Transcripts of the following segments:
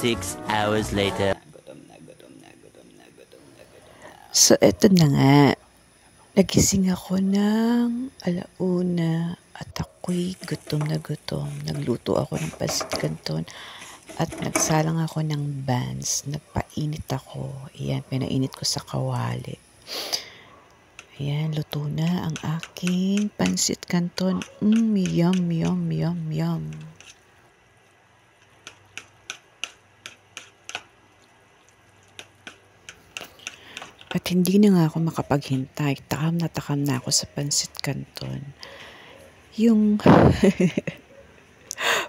6 hours later. So, eto na nga. Nagising ako ng 1:00 at ako'y gutom na gutom. Nagluto ako ng pancit canton at nagsalang ako ng buns. Nagpainit ako. Ayan, pinainit ko sa kawali. Ayan, luto na ang aking pancit canton. Yum, yum, yum, yum. At hindi na nga ako makapaghintay. Takam na ako sa pancit canton. Yung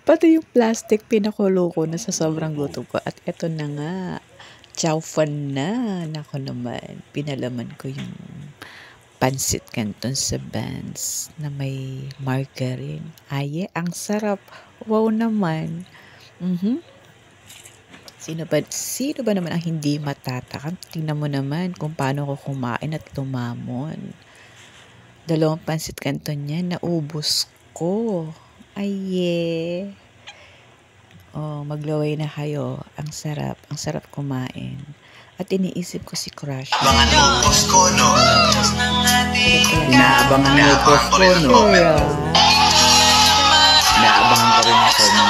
pati yung plastic pinakulo ko na sa sobrang gutom ko. At eto na nga, chow fan na. Nako naman, pinalaman ko yung pancit canton sa buns na may margarine. Ay, ang sarap. Wow naman. Sino ba naman ang hindi matatakam? Tingnan mo naman kung paano ko kumain at lumamon. 2 pancit canton yan, naubos ko. Ay, oh, maglaway na kayo. Ang sarap kumain. At iniisip ko si Crush. Abangan mo post ko, no? Inaabangan mo post ko, no? Inaabangan ko rin ako, no?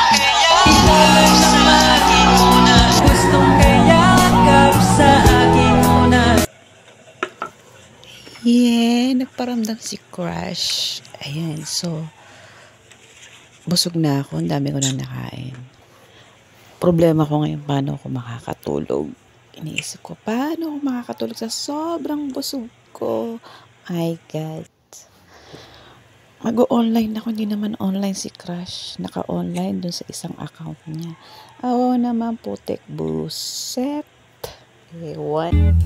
Yeah, nagparamdam si Crush. Ayan, so, busog na ako. Ang dami ko na nakain. Problema ko ngayon, paano ako makakatulog? Iniisip ko, paano ako makakatulog sa sobrang busog ko? My God. Mag-online ako, hindi naman online si Crush. Naka-online dun sa isang account niya. Oo naman, putik buset. Ewan.